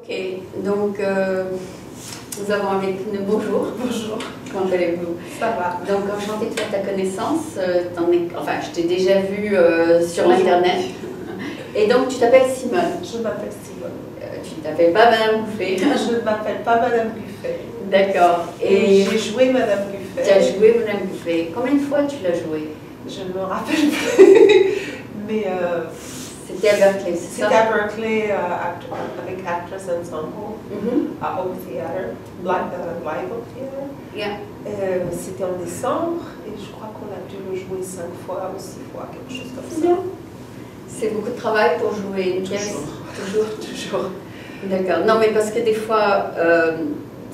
Ok, donc nous avons avec nous, bonjour. Bonjour. Comment allez-vous? Ça va. Donc enchantée de faire ta connaissance. Enfin, je t'ai déjà vu sur Internet. Et donc tu t'appelles Simone. Je m'appelle Simone. Tu t'appelles pas Madame Buffet. Je ne m'appelle pas Madame Buffet. D'accord. Et j'ai joué Madame Buffet. tu as joué Madame Buffet. Combien de fois tu l'as joué? Je ne me rappelle plus. Mais c'était à Berkeley, c'est ça? c'était à Berkeley avec Actress Ensemble à Oak Theatre, Live Oak Theatre. Yeah. C'était en décembre et je crois qu'on a dû le jouer 5 fois ou 6 fois, quelque chose comme ça. Bien. C'est beaucoup de travail pour jouer une pièce. Toujours. D'accord. Non, mais parce que des fois,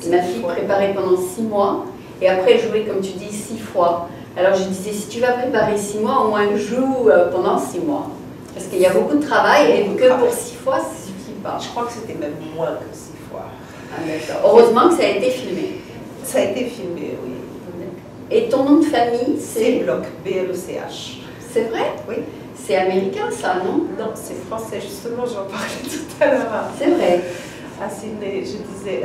ma fille préparait pendant 6 mois et après jouait, comme tu dis, 6 fois. Alors je disais, si tu vas préparer 6 mois, au moins joue pendant 6 mois. Parce qu'il y a beaucoup de travail et que pour 6 fois, ça ne suffit pas. Je crois que c'était même moins que 6 fois. Ah, d'accord. Heureusement que ça a été filmé. Ça a été filmé, oui. Et ton nom de famille, c'est Bloch, B-L-E-C-H. C'est vrai? Oui. C'est américain, ça, non? Non, c'est français. Justement, j'en parlais tout à l'heure. C'est vrai. À Sydney, je disais...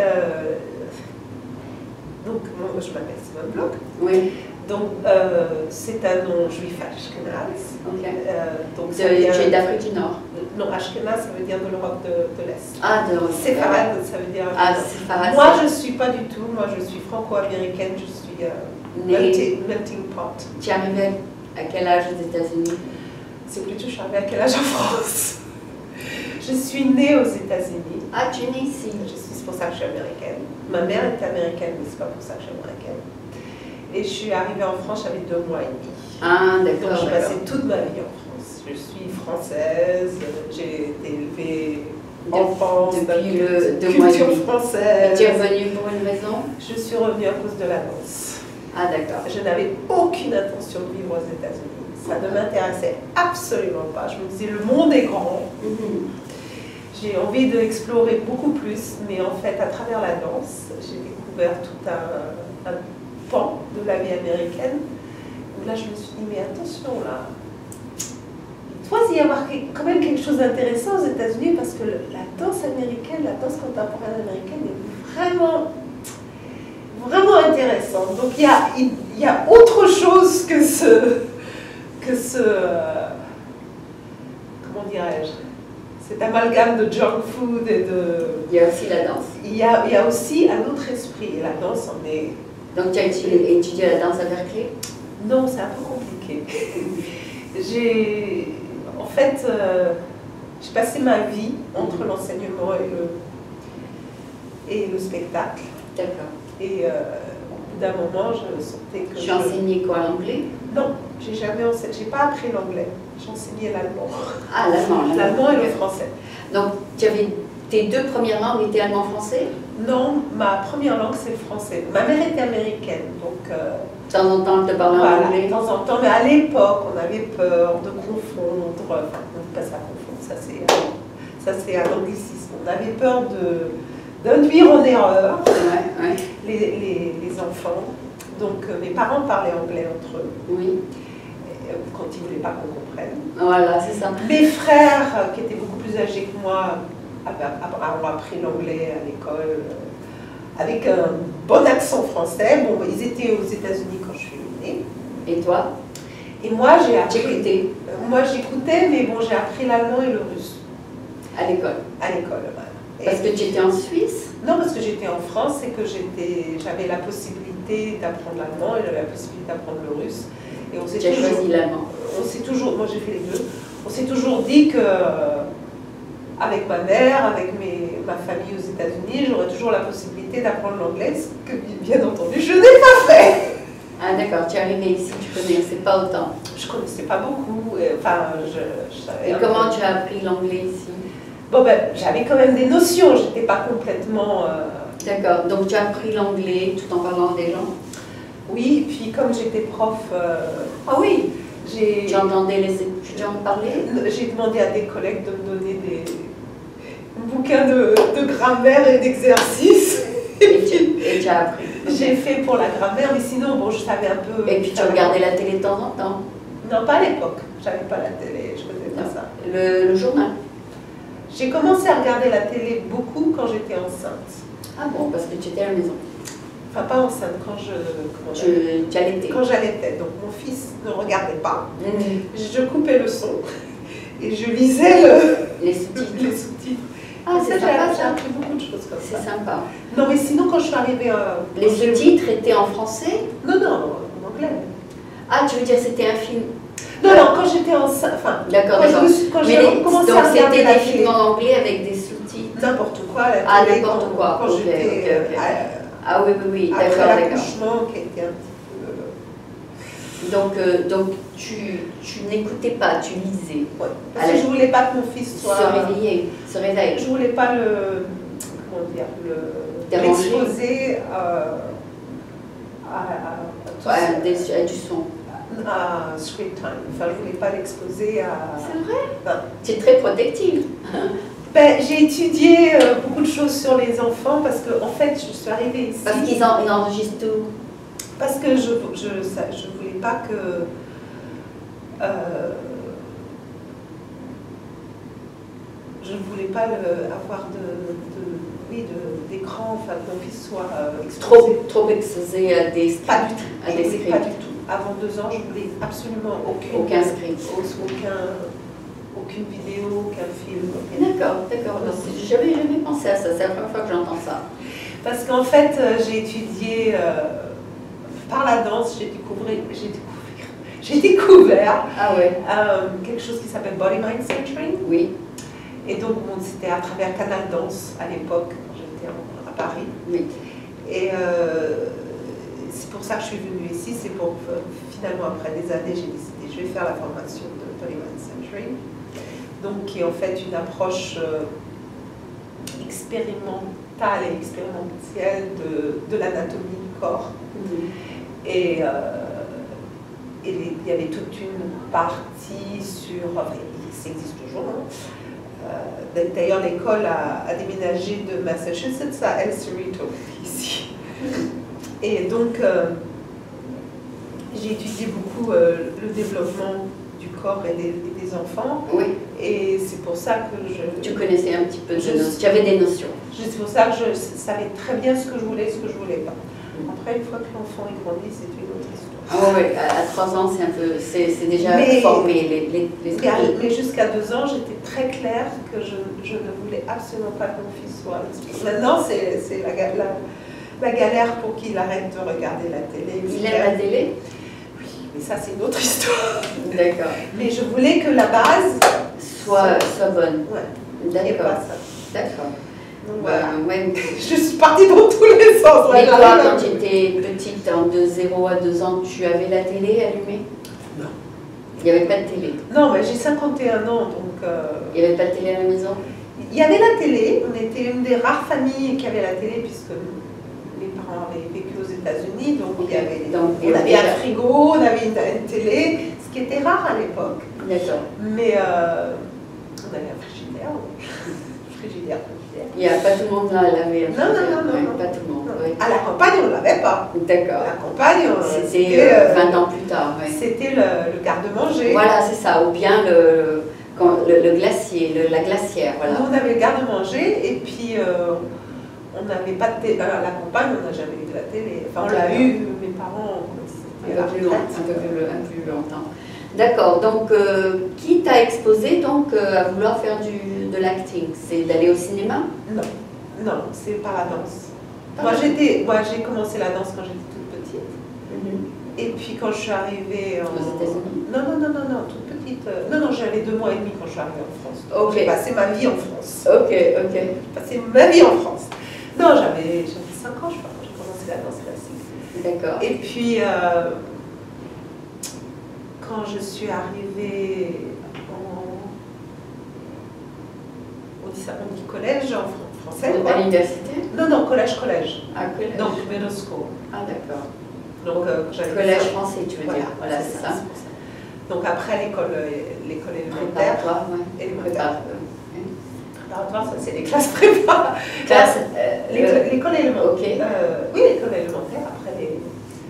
donc, moi, je m'appelle Simone Bloch. Oui. Donc, c'est un nom juif ashkénaze. Ok. Donc, tu es d'Afrique du Nord? Non, ashkénaze, ça veut dire de l'Europe de l'Est. Ah, de l'Europe. Séfarade, ça veut dire... Ah, séfarade. Moi, je ne suis pas du tout. Moi, je suis franco-américaine. Je suis melting pot. Tu es arrivée à quel âge aux États-Unis? C'est plutôt, je suis arrivée à quel âge en France? Je suis née aux États-Unis. Ah, tu es née ici? C'est pour ça que je suis américaine. Ma mère est américaine, mais c'est pas pour ça que je suis américaine. Et je suis arrivée en France, j'avais 2 mois et demi. Ah, d'accord. Donc, j'ai passé toute ma vie en France. Je suis française, j'ai été élevée en France, depuis le culture française. Et tu es revenue pour une raison? Je suis revenue à cause de la danse. Ah, d'accord. Je n'avais aucune intention de vivre aux États-Unis. Ça ne m'intéressait absolument pas. Je me disais, le monde est grand. J'ai envie d'explorer beaucoup plus, mais en fait, à travers la danse, j'ai découvert tout un pan de la vie américaine. Donc là, je me suis dit, mais attention, là, il doit y avoir quand même quelque chose d'intéressant aux États-Unis parce que la danse américaine, la danse contemporaine américaine est vraiment, vraiment intéressante. Donc il y a autre chose que ce comment dirais-je, cet amalgame de junk food et de... Il y a aussi la danse. Il y a aussi un autre esprit, et la danse en est... Donc tu as étudié la danse à Berkeley? Non, c'est un peu compliqué. En fait, j'ai passé ma vie entre l'enseignement et le spectacle. D'accord. Et au bout d'un moment, je sentais que... Tu as enseigné quoi, l'anglais? Non, j'ai pas appris l'anglais. J'ai enseigné l'allemand. Ah, l'allemand. L'allemand et le français. Donc, tu avais tes 2 premières langues étaient allemand-français? Non, ma première langue c'est le français. Ma mère était américaine, donc... de temps en temps, elle te parlait en anglais? De temps en temps, mais à l'époque, on avait peur de confondre, enfin, pas ça confondre, ça c'est un anglicisme. On avait peur d'induire en erreur les enfants. Donc, mes parents parlaient anglais entre eux. Oui. Quand ils ne voulaient pas qu'on comprenne. Voilà, c'est ça. Mes frères, qui étaient beaucoup plus âgés que moi, ont appris l'anglais à l'école avec un bon accent français. Bon, ils étaient aux États-Unis quand je suis née. Et toi? Et moi, j'ai appris... J'écoutais. Moi, j'écoutais, mais bon, j'ai appris l'allemand et le russe. À l'école? À l'école, Parce que tu étais en Suisse? Non, parce que j'étais en France et que j'avais la possibilité d'apprendre l'allemand et j'avais la possibilité d'apprendre le russe. Et on s'est toujours... choisi l'allemand? Moi, j'ai fait les deux. On s'est toujours dit que... avec ma mère, avec ma famille aux États-Unis, j'aurais toujours la possibilité d'apprendre l'anglais, ce que bien entendu je n'ai pas fait. Ah d'accord, tu es arrivée ici, tu connaissais pas autant. Je connaissais pas beaucoup, enfin je savais... Et comment tu as appris l'anglais ici? Bon ben, j'avais quand même des notions, j'étais pas complètement... D'accord, donc tu as appris l'anglais tout en parlant à des gens? Oui, puis comme j'étais prof... Ah oui, tu entendais les étudiants parler? J'ai demandé à des collègues de me donner des bouquins de grammaire et d'exercices. Et tu as appris? J'ai fait pour la grammaire, mais sinon, bon, je savais un peu... Et puis tu regardais la télé de temps en temps? Non, pas à l'époque. J'avais pas la télé, je faisais pas ça. Le journal? J'ai commencé à regarder la télé beaucoup quand j'étais enceinte. Ah bon, parce que tu étais à la maison. Enfin, pas enceinte, quand tu allaitais. Quand j'allaitais. Donc mon fils ne regardait pas. Je coupais le son et je lisais les sous-titres. Ah, c'est sympa, j'ai appris beaucoup de choses comme ça. C'est sympa. Non, mais sinon, quand je suis arrivée... les sous-titres étaient en français? Non, en anglais. Ah, tu veux dire c'était un film? Non, quand j'étais enceinte... Enfin, d'accord. Quand j'ai commencé à regarder c'était des films en anglais avec des sous-titres? N'importe quoi, la télé. Ah, n'importe quoi. Quand j'étais... Ah oui, d'accord. Après l'accouchement, qui était un petit peu... Donc tu n'écoutais pas, tu lisais. Ouais. Parce que je voulais pas que mon fils soit... se réveille. Je voulais pas l'exposer à du son. À screen time. Enfin, je voulais pas l'exposer à... C'est vrai? Enfin, tu es très protective. J'ai étudié beaucoup de choses sur les enfants parce que, en fait, je suis arrivée ici... Parce qu'ils enregistrent tout. Parce que je voulais pas que... je ne voulais pas avoir d'écran, enfin que mon fils soit exposé. Trop exposé à des scripts. Pas du tout. À des scripts. Pas du tout. Avant 2 ans, je voulais absolument aucun script. Aucune vidéo, aucun film. D'accord. J'avais jamais pensé à ça, c'est la première fois que j'entends ça. Parce qu'en fait, j'ai étudié par la danse, j'ai découvert quelque chose qui s'appelle Body Mind Centering. Oui. Et donc, c'était à travers Canal Danse à l'époque, quand j'étais à Paris. Oui. Et c'est pour ça que je suis venue ici. C'est pour finalement, après des années, j'ai décidé je vais faire la formation de Body Mind Centering. Donc, qui est en fait une approche expérimentale et expérientielle de l'anatomie du corps. Et il y avait toute une partie sur... Enfin, ça existe toujours. D'ailleurs, l'école a déménagé de Massachusetts à El Cerrito, ici. Et donc, j'ai étudié beaucoup le développement du corps et des enfants. Oui. Et c'est pour ça que Tu connaissais un petit peu, tu avais des notions. C'est pour ça que je savais très bien ce que je voulais et ce que je ne voulais pas. Après, une fois que l'enfant est grandi, c'est une autre histoire. Ah oui, à 3 ans, c'est déjà formé. Mais jusqu'à 2 ans, j'étais très claire que je ne voulais absolument pas que mon fils soit exposé. Maintenant, c'est la galère pour qu'il arrête de regarder la télé. Il aime la télé? Oui, mais ça, c'est une autre histoire. D'accord. Mais je voulais que la base soit bonne. Ouais. D'accord. D'accord. Voilà. Ouais. Je suis partie dans tous les sens. Mais toi, quand tu étais petite, de 0 à 2 ans, tu avais la télé allumée? Non. Il n'y avait pas de télé? Non, mais j'ai 51 ans, donc... Il n'y avait pas de télé à la maison? Il y avait la télé. On était une des rares familles qui avait la télé, puisque mes parents avaient vécu aux États-Unis, donc on avait un frigo, on avait une télé, ce qui était rare à l'époque. D'accord. Mais on avait un frigidaire. Il n'y a pas tout le monde là, elle avait. Non. Pas tout le monde. Oui. À la campagne, on ne l'avait pas. D'accord. À la campagne, c'était 20 ans plus tard. Oui. C'était le garde-manger. Voilà, c'est ça. Ou bien le glacier, la glacière. Voilà. Nous, on avait le garde-manger et puis on n'avait pas de télé. À la campagne, on n'a jamais eu de la télé. Enfin, on l'a eu, mes parents, un peu plus longtemps. D'accord, donc qui t'a exposé donc, à vouloir faire de l'acting? C'est d'aller au cinéma? Non, c'est par la danse. Moi, j'ai commencé la danse quand j'étais toute petite. Et puis quand je suis arrivée aux États-Unis? Non, toute petite. Non, j'avais 2 mois et demi quand je suis arrivée en France. Ok. J'ai passé ma vie en France. Ok. J'ai passé ma vie en France. Non, j'avais 5 ans, je crois, quand j'ai commencé la danse classique. D'accord. Et puis... quand je suis arrivée on dit collège en français. À l'université? Non, collège. Ah, collège. Donc, middle school. Ah, d'accord. Donc, collège français, tu veux dire. Voilà, c'est ça. Donc, après l'école élémentaire. Préparatoire, Préparatoire, ça, c'est les classes prépa. L'école élémentaire. Ok. Oui, l'école élémentaire, après les...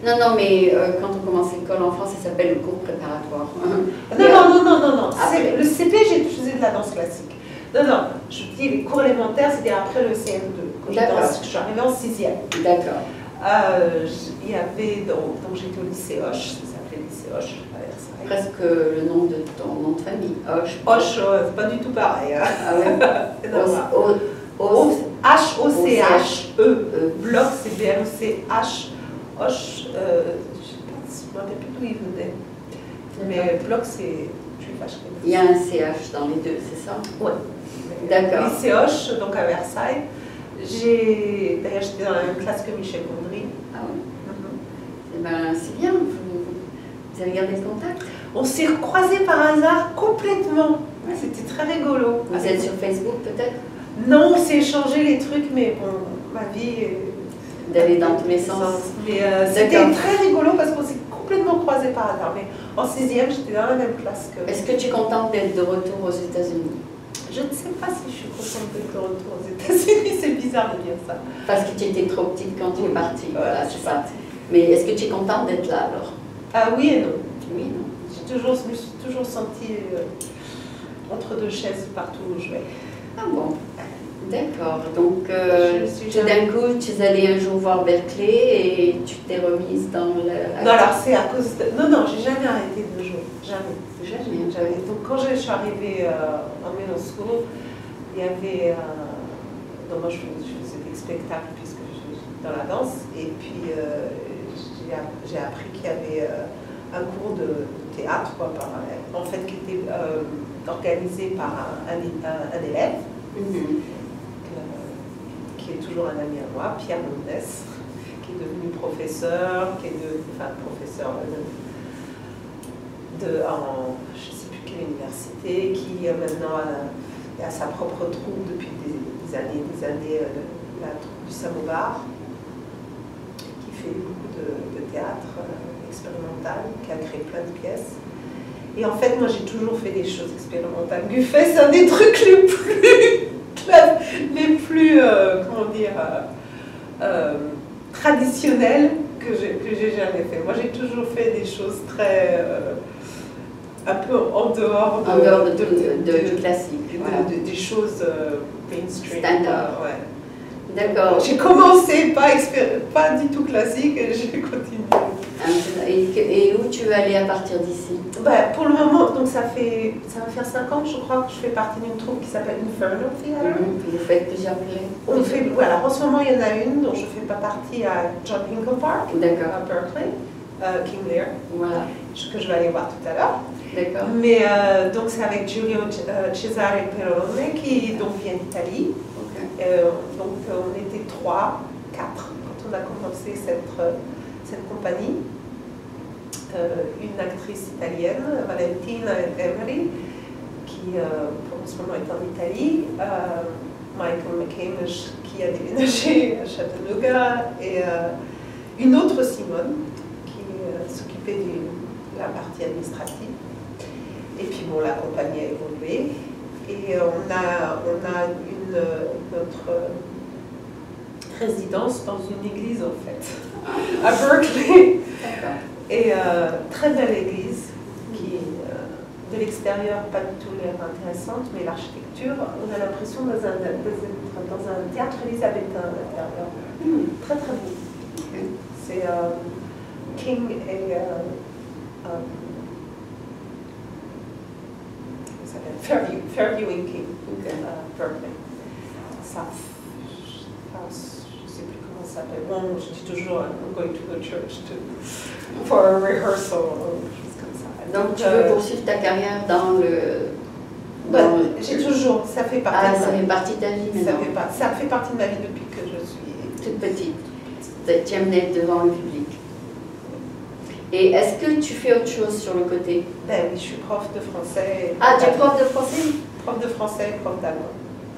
Non, mais quand on commence l'école en France, ça s'appelle le cours préparatoire. Non. Le CP, je faisais de la danse classique. Non, je dis les cours élémentaires, c'était après le CM2, parce que je suis arrivée en 6e. D'accord. Il y avait, donc j'étais au lycée Hoche, ça s'appelait lycée Hoche à Versailles. Presque le nom de ton nom de famille, Hoche. Hoche, c'est pas du tout pareil. Hein. Ah ouais. H-O-C-H-E. Bloc, c'est B-L-O-C-H. Hoche, je ne me rappelle plus d'où il venait. Mais bloc, c'est. Je suis fâchée. Il y a un CH dans les deux, c'est ça? Oui. D'accord. Lycée Hoche, donc à Versailles. D'ailleurs, j'étais dans la même classe que Michel Gondry. Ah oui. C'est bien, vous avez gardé le contact? On s'est croisés par hasard complètement. Ouais. C'était très rigolo. Vous êtes sur Facebook peut-être? Non, on s'est échangé les trucs, mais bon, ma vie. D'aller dans tous les sens. Mais c'était très rigolo parce qu'on s'est complètement croisés par hasard. Mais en 6e, j'étais dans la même classe que. Est-ce que tu es contente d'être de retour aux États-Unis? Je ne sais pas si je suis contente d'être de retour aux États-Unis, c'est bizarre de dire ça. Parce que tu étais trop petite quand tu es partie, voilà, c'est ça. Mais est-ce que tu es contente d'être là alors? Oui et non. Oui, non. Je me suis toujours sentie entre deux chaises partout où je vais. Ah bon, d'accord. Donc, d'un coup, tu es allée un jour voir Berkeley et tu t'es remise dans le... Non, alors c'est à cause de... Non, j'ai jamais arrêté de jouer. Jamais. Donc quand je suis arrivée en middle school, il y avait... donc moi je faisais des spectacles puisque j'étais dans la danse. Et puis j'ai appris qu'il y avait un cours de théâtre, quoi, en fait, qui était organisé par un élève, qui est toujours un ami à moi, Pierre Mondes, qui est devenu professeur, professeur je ne sais plus quelle université, qui maintenant a sa propre troupe depuis des années, la troupe du Samovar, qui fait beaucoup de théâtre expérimental, qui a créé plein de pièces. Et en fait, moi j'ai toujours fait des choses expérimentales. Buffet, c'est un des trucs les plus comment dire, traditionnels que j'ai jamais fait. Moi j'ai toujours fait des choses très un peu en dehors du classique, des choses mainstream. Standard. Ouais. D'accord. J'ai commencé pas du tout classique et j'ai continué. Et où tu veux aller à partir d'ici? Pour le moment, donc ça va faire 5 ans, je crois, que je fais partie d'une troupe qui s'appelle Inferno Theatre. Vous faites plusieurs plaies? Alors en ce moment, il y en a une dont je ne fais pas partie à John Hinkle Park, à Berkeley, King Lear, voilà, que je vais aller voir tout à l'heure. D'accord. Mais donc c'est avec Giulio Cesare Perrone qui donc vient d'Italie. Okay. Donc on était 4 quand on a commencé cette compagnie. Une actrice italienne, Valentina Emery, qui en ce moment est en Italie, Michael McCamish, qui a déménagé à Chattanooga, et une autre Simone, qui s'occupait de la partie administrative. Et puis bon, la compagnie a évolué, et on a notre résidence dans une église en fait, à Berkeley. Et très belle église qui, de l'extérieur, pas du tout l'air intéressante, mais l'architecture, on a l'impression d'être dans un théâtre élisabétain à l'intérieur. Très très beau. Okay. C'est King et Fairview and King, Berkeley. Je ne sais plus comment ça s'appelle. Bon, je dis toujours, I'm going to the church for a rehearsal, choses comme ça. Donc tu veux poursuivre ta carrière dans le... j'ai toujours, ça fait partie de ma vie. Ça fait partie de ta vie maintenant. Ça fait partie de ma vie depuis que je suis... toute petite. Tu aimes être devant le public. Et est-ce que tu fais autre chose sur le côté? Oui, je suis prof de français. Ah, tu es prof de français? Prof de français et prof d'allemand.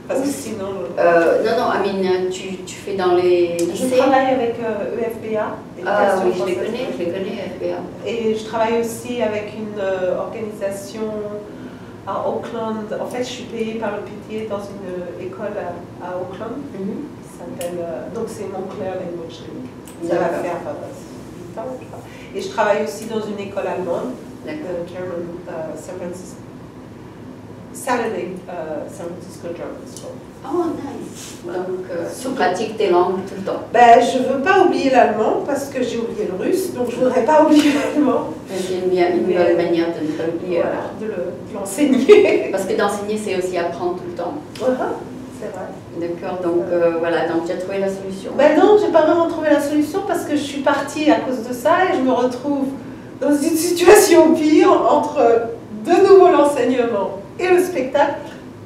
Parce que sinon... non, Amine, tu fais dans les lycées? Je travaille avec EFBA. Oui, je les connais, EFBA. Et je travaille aussi avec une organisation à Auckland. En fait, je suis payée par le PTA dans une école à Auckland. Qui s'appelle... donc c'est Montclair Language League. Ça va faire 8 ans, je crois. Et je travaille aussi dans une école allemande. German, Saturday San Francisco German School. Oh, nice. Donc, tu pratiques tes langues tout le temps. Ben, je ne veux pas oublier l'allemand parce que j'ai oublié le russe, donc je ne voudrais pas oublier l'allemand. C'est une bonne manière de ne pas oublier. Voilà, de l'enseigner. Parce que d'enseigner, c'est aussi apprendre tout le temps. C'est vrai. D'accord, donc voilà, donc tu as trouvé la solution. Ben non, j'ai pas vraiment trouvé la solution parce que je suis partie à cause de ça et je me retrouve dans une situation pire entre de nouveau l'enseignement et le spectacle,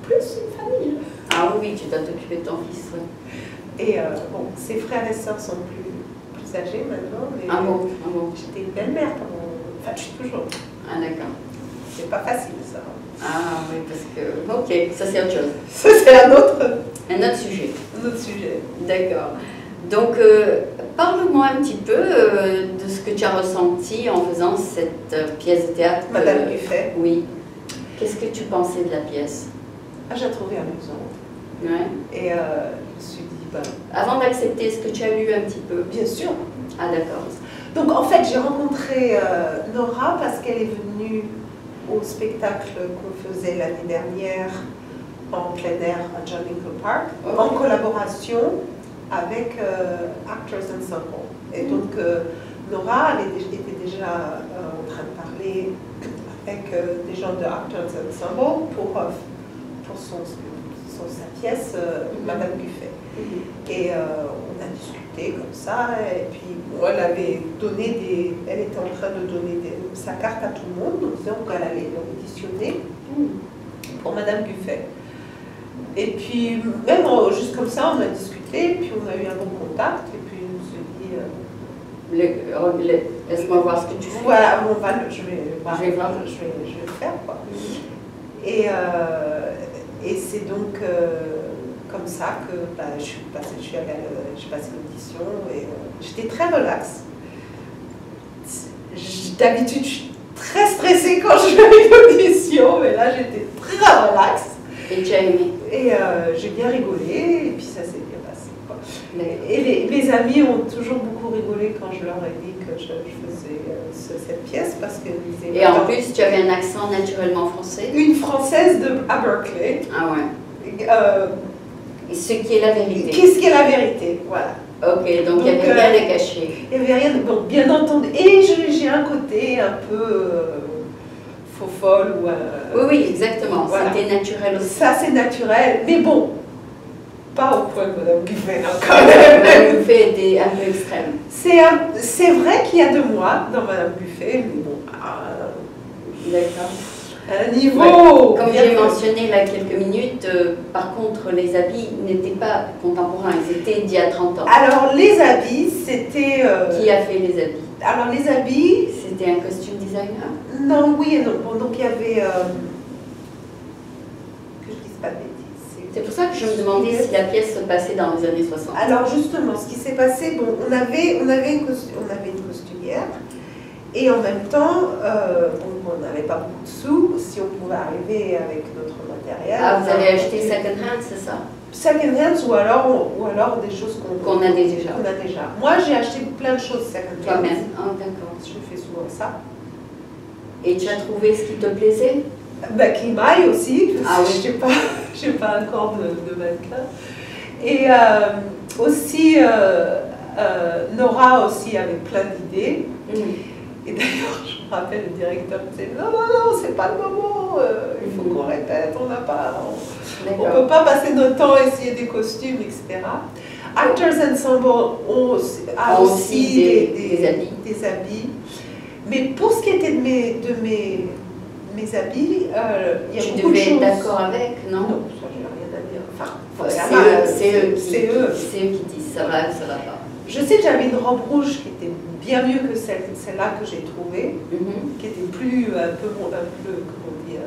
plus une famille. Ah oui, tu dois t'occuper de ton fils, oui. Et bon, ses frères et sœurs sont plus âgés maintenant, mais bon. j'étais une belle-mère pendant... Enfin, je suis toujours. Ah d'accord. C'est pas facile ça. Ah oui, parce que... Ok, ça c'est autre chose. Ça c'est un autre sujet. Un autre sujet. D'accord. Donc, parle-moi un petit peu de ce que tu as ressenti en faisant cette pièce de théâtre. Madame Buffet. Oui. Qu'est-ce que tu pensais de la pièce? Ah, j'ai trouvé amusante. Ouais. Et je me suis dit, ben... Avant d'accepter, est-ce que tu as lu un petit peu? Bien sûr. Ah d'accord. Donc en fait, j'ai rencontré Nora parce qu'elle est venue au spectacle qu'on faisait l'année dernière en plein air à John Lincoln Park, en collaboration avec Actors Ensemble. Et donc Nora était déjà en train de parler avec des gens de Actors Ensemble pour sa pièce Madame Buffet. Et on a discuté comme ça, et puis elle était en train de donner sa carte à tout le monde, en disant qu'elle allait l'auditionner pour Madame Buffet. Et puis, même juste comme ça, on a discuté, et puis on a eu un bon contact, et puis on s'est dit... Laisse-moi voir ce que tu fais. Voilà, je vais le faire, quoi. Et c'est donc comme ça que j'ai passé l'audition, et j'étais très relaxe. D'habitude, je suis très stressée quand je fais une audition, mais là, j'étais très relaxe. Et tu as aimé? Et j'ai bien rigolé, et puis ça s'est bien passé, quoi. Et mes amis ont toujours beaucoup rigolé quand je leur ai dit que je faisais cette pièce, parce que... Et en plus, tu avais un accent naturellement français? Une française à Berkeley. Ah ouais. Et ce qui est la vérité. Qu'est-ce qui est la vérité, voilà. Ok, donc il n'y avait rien à cacher. Il n'y avait rien, bon, bien entendu. Et j'ai un côté un peu faux folle ou... oui, exactement. Voilà. C'était naturel aussi. Ça, c'est naturel, mais bon, pas au point de Madame Buffet, quand même. Madame Buffet était un peu extrême. C'est vrai qu'il y a de moi dans Madame Buffet, mais bon, d'accord. Un niveau... Ouais. Comme j'ai mentionné là quelques minutes, par contre, les habits n'étaient pas contemporains, ils étaient d'il y a 30 ans. Alors, les habits, c'était... Qui a fait les habits? Alors, les habits... C'était un costume designer? Non, oui et non. Bon, donc, il y avait... que je dise pas de bêtises. C'est pour ça que je me demandais si la pièce se passait dans les années 60. Alors, justement, ce qui s'est passé, bon, on avait une costumière. Et en même temps, on n'avait pas beaucoup de sous, si on pouvait arriver avec notre matériel. Ah, vous avez acheté second hand, c'est ça? Second hand ou alors des choses qu'on a déjà. Moi, j'ai acheté plein de choses second hand. Toi-même? Ah, d'accord. Je fais souvent ça. Et tu as trouvé ce qui te plaisait? Bah, qui m'aille aussi, parce que oui. je n'ai pas un corps de mannequin. Et aussi, Nora aussi avait plein d'idées. Et d'ailleurs, je me rappelle, le directeur me disait non, c'est pas le moment, il faut qu'on répète, on ne peut pas passer notre temps à essayer des costumes, etc. Actors Ensemble a aussi des habits. Mais pour ce qui était de mes habits, il y a beaucoup de choses. Tu devais être d'accord avec, non? Non, ça, j'ai rien à dire. Enfin, c'est eux qui disent ça va pas. Je sais que j'avais une robe rouge qui était bien mieux que celle-là que j'ai trouvée, qui était plus, un peu, comment dire,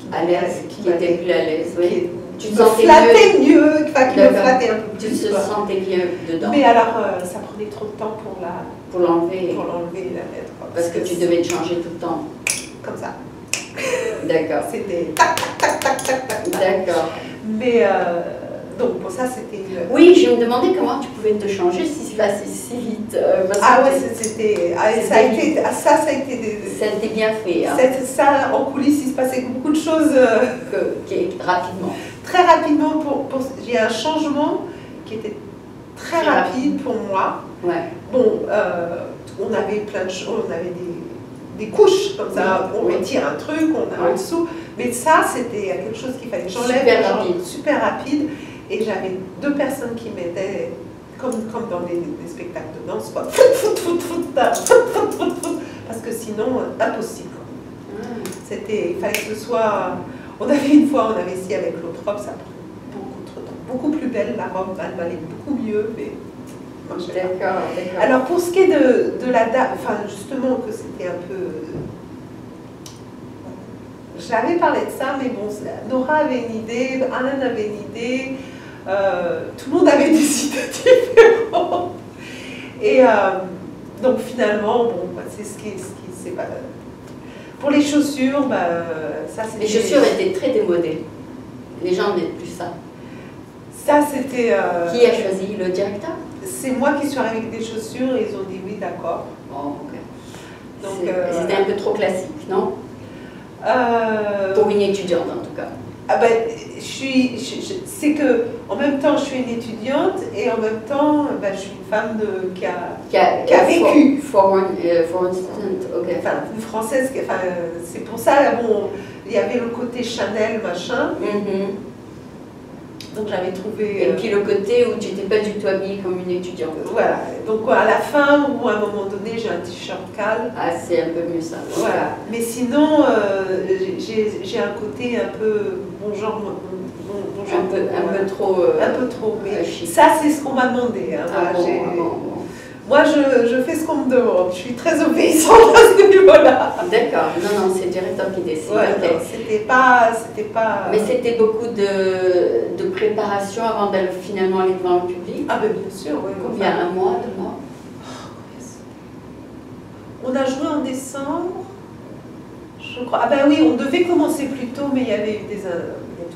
à l'aise, qui était plus à l'aise, oui. Tu te flattais mieux, enfin qui me flattait un peu plus. Tu te sentais bien dedans. Mais alors, ça prenait trop de temps pour l'enlever et la mettre. Parce que tu devais te changer tout le temps. Comme ça. D'accord. C'était tac, tac, tac, tac, tac, tac. D'accord. Mais Donc pour ça, c'était... Oui, je me demandais comment tu pouvais te changer si c'est passé si vite. Ah ouais, c'était... ça a été... Ça a été... Ça a été bien fait. Hein. Ça, en coulisses, il se passait beaucoup de choses... Rapidement. Très rapidement, j'ai un changement qui était très rapide pour moi. Ouais. Bon, on avait plein de choses, on avait des couches comme ça, on retire un truc, on a en dessous. Mais ça, c'était quelque chose qu'il fallait que j'enlève. Super rapide. Et j'avais 2 personnes qui m'aidaient, comme dans des spectacles de danse, quoi. Parce que sinon, impossible. Il fallait que ce soit... On avait essayé avec l'autre robe, ça prenait beaucoup trop de temps. Beaucoup plus belle, la robe, elle valait beaucoup mieux, mais... D'accord. Alors pour ce qui est de la date, enfin justement que c'était un peu... J'avais parlé de ça, mais bon, Nora avait une idée, Alan avait une idée, tout le monde avait des idées différentes. Et donc finalement, bon, c'est ce qui s'est pas... Pour les chaussures, ça c'était... Les chaussures étaient très démodées. Les gens n'aiment plus ça. Ça c'était... Qui a choisi? Le directeur? C'est moi qui suis arrivée avec des chaussures et ils ont dit oui, d'accord. Bon, ok. Donc c'était un peu trop classique, non? Pour une étudiante en tout cas. Ah ben, c'est que en même temps je suis une étudiante et en même temps je suis une femme qui a vécu. Foreign student, ok. Enfin, une française, enfin, c'est pour ça, bon, il y avait le côté Chanel, machin. Donc j'avais trouvé... Et puis le côté où tu n'étais pas du tout habillée comme une étudiante. Voilà, donc à la fin, ou à un moment donné, j'ai un t-shirt calme. Ah, c'est un peu mieux ça. Voilà, mais sinon, j'ai un côté un peu, bon genre, un peu trop... un peu trop, mais ça c'est ce qu'on m'a demandé. Hein. Moi, je fais ce qu'on me demande. Je suis très obéissante à ce niveau-là. D'accord. Non, c'est le directeur qui décide. Ouais, okay. C'était pas... Mais c'était beaucoup de préparation avant d'aller finalement aller devant le public. Ah ben bien sûr, oui. Combien? Un mois, 2 mois? On a joué en décembre, je crois. Ah ben oui, on devait commencer plus tôt, mais il y avait eu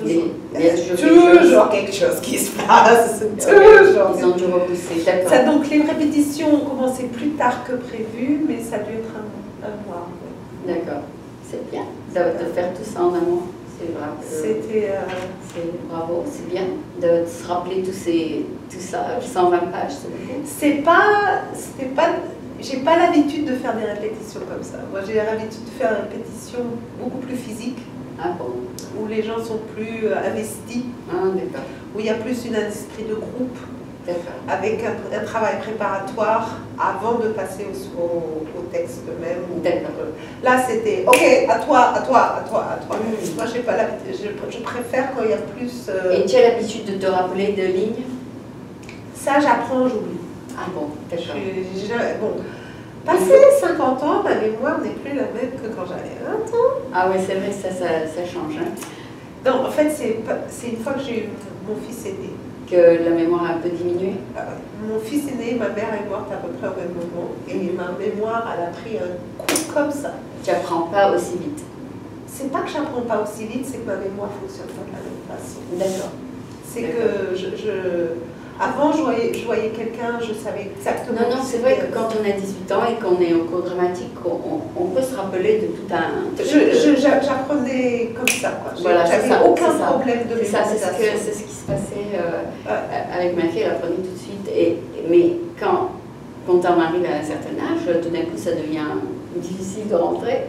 il y a toujours quelque chose qui se passe. Toujours. Ils ont dû repousser, d'accord. Ça, donc les répétitions ont commencé plus tard que prévu, mais ça a dû être un mois. D'accord, c'est bien de faire tout ça en un mois. C'est bravo. C'était... bravo, c'est bien de se rappeler tout ça, 120 pages, c'est beaucoup. C'était pas... J'ai pas l'habitude de faire des répétitions comme ça. Moi, j'ai l'habitude de faire des répétitions beaucoup plus physiques. Ah bon? Où les gens sont plus investis. Ah, d'accord. Où il y a plus un esprit de groupe. D'accord. Avec un travail préparatoire avant de passer au texte même. D'accord. Là, c'était OK, à toi. Moi, j'ai pas l'habitude. Je préfère quand il y a plus. Et tu as l'habitude de te rappeler de lignes? Ça, j'apprends, j'oublie. Ah bon, d'accord. Bon, passé les 50 ans, ma mémoire n'est plus la même que quand j'avais 20 ans. Ah oui, c'est vrai, ça change. Hein. Non, en fait, c'est une fois que j'ai eu mon fils aîné. Que la mémoire a un peu diminué? Mon fils aîné, ma mère est morte à peu près au même moment. Et ma mémoire, elle a pris un coup comme ça. Tu n'apprends pas aussi vite? C'est pas que j'apprends pas aussi vite, c'est que ma mémoire fonctionne pas de la même façon. D'accord. C'est que avant, je voyais quelqu'un, je savais exactement... Non, c'est vrai que quand on a 18 ans et qu'on est au cours dramatique, on peut se rappeler de tout un... J'apprenais comme ça, quoi. Voilà, j'avais aucun problème de mémorisation. C'est ce qui se passait avec ma fille, elle apprenait tout de suite. Mais quand on arrive à un certain âge, tout d'un coup, ça devient difficile de rentrer.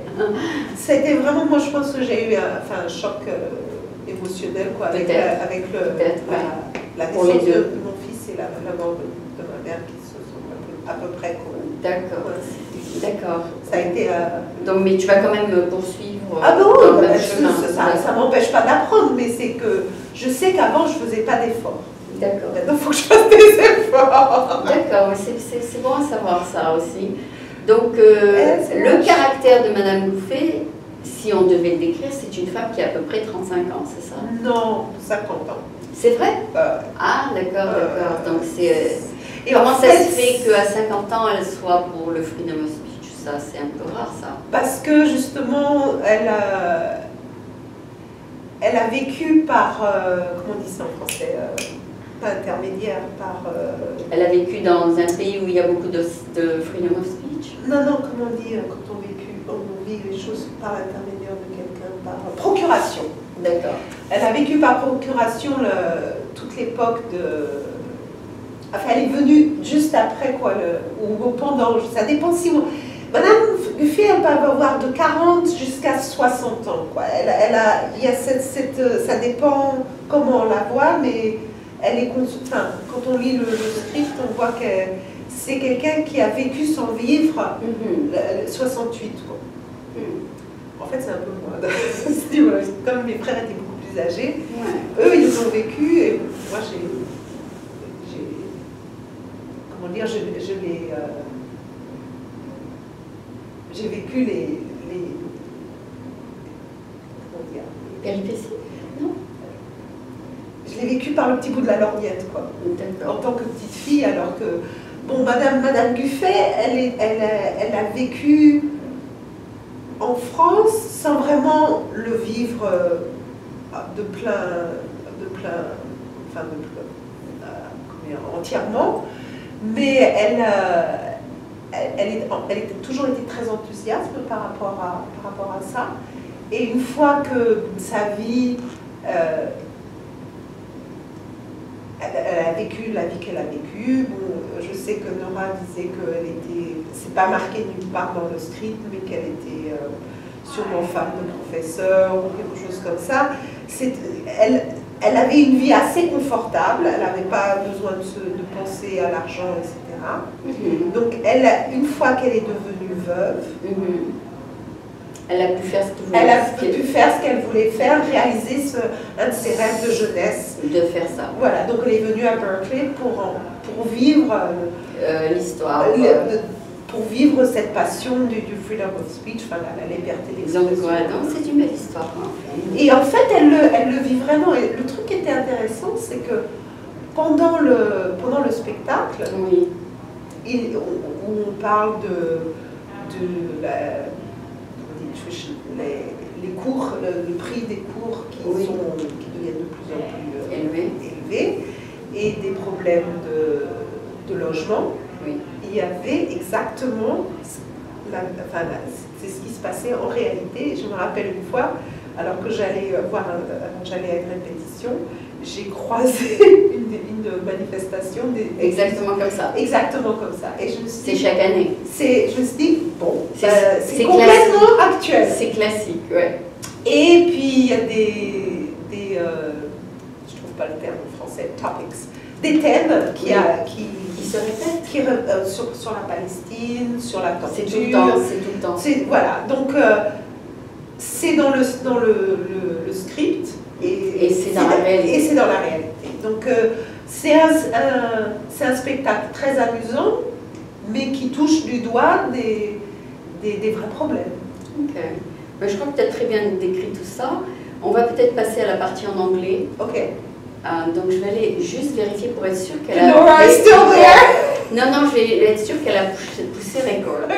C'était vraiment, moi, je pense que j'ai eu un choc émotionnel, quoi, avec la naissance de mon fils et la mort de ma mère qui se sont à peu près... D'accord. D'accord. Ça a été... Donc, mais tu vas quand même poursuivre... Ah non, ça ne m'empêche pas d'apprendre, mais c'est que je sais qu'avant, je ne faisais pas d'efforts. D'accord. Maintenant, il faut que je fasse des efforts. D'accord, c'est bon à savoir ça aussi. Donc, le caractère de Madame Gouffet, si on devait le décrire, c'est une femme qui a à peu près 35 ans, c'est ça? Non, 50 ans. C'est vrai? Ah, d'accord. Donc, c'est... Comment ça se fait qu'à 50 ans, elle soit pour le Freedom of Speech? Ça, c'est un peu rare, ça. Parce que, justement, elle a vécu par... comment on dit ça en français intermédiaire, par... Elle a vécu dans un pays où il y a beaucoup de freedom of speech? Non, comment on dit quand on vit les choses par intermédiaire de quelqu'un, par procuration. D'accord. Elle a vécu par procuration toute l'époque de... Enfin, elle est venue juste après, quoi, ou pendant, ça dépend si... Madame Guffey, elle peut avoir de 40 jusqu'à 60 ans, quoi. Il y a ça dépend comment on la voit, mais elle est... Enfin, quand on lit le script, on voit que c'est quelqu'un qui a vécu sans vivre 68, quoi. En fait, c'est un peu moi. Comme mes frères étaient beaucoup plus âgés, eux, ils ont vécu, et moi, comment dire, j'ai vécu les comment dire, péripéties? Non. Je l'ai vécu par le petit bout de la lorgnette, quoi. En tant que petite fille, alors que bon, Madame Guffey, elle a vécu en France sans vraiment le vivre entièrement, mais elle a toujours été très enthousiaste par rapport à ça. Et une fois que sa vie, elle a vécu la vie qu'elle a vécue, bon, je sais que Nora disait qu'elle était, c'est pas marqué nulle part dans le script, mais qu'elle était sûrement femme de professeur ou quelque chose comme ça. Elle avait une vie assez confortable, elle n'avait pas besoin de penser à l'argent, etc. Donc, une fois qu'elle est devenue veuve, elle a pu faire ce qu'elle voulait faire, réaliser un de ses rêves de jeunesse. De faire ça. Voilà, donc elle est venue à Berkeley pour vivre l'histoire. Pour vivre cette passion du freedom of speech, enfin, la liberté d'expression. Donc c'est une belle histoire. Et en fait, elle le vit vraiment. Et le truc qui était intéressant, c'est que pendant le spectacle, où on parle les cours, le prix des cours qui deviennent de plus en plus élevés, et des problèmes de logement, il y avait exactement, c'est ce qui se passait en réalité. Je me rappelle une fois, alors que j'allais à une répétition, j'ai croisé une manifestation. Exactement comme ça. Exactement comme ça. Et je me suis dit, c'est chaque année. Je me suis dit, bon, c'est complètement actuel. C'est classique, ouais. Et puis il y a je trouve pas le terme en français, topics, des thèmes qui se répètent. Sur la Palestine, sur la torture. C'est tout le temps. Voilà, donc c'est dans le script. Et c'est dans la réalité. Et c'est dans la réalité. Donc c'est un spectacle très amusant, mais qui touche du doigt des vrais problèmes. Ok. Je crois que tu as très bien décrit tout ça. On va peut-être passer à la partie en anglais. Ok. Donc je vais aller juste vérifier pour être sûre qu'elle a... Nora is still there. Non, je vais être sûre qu'elle a poussé record.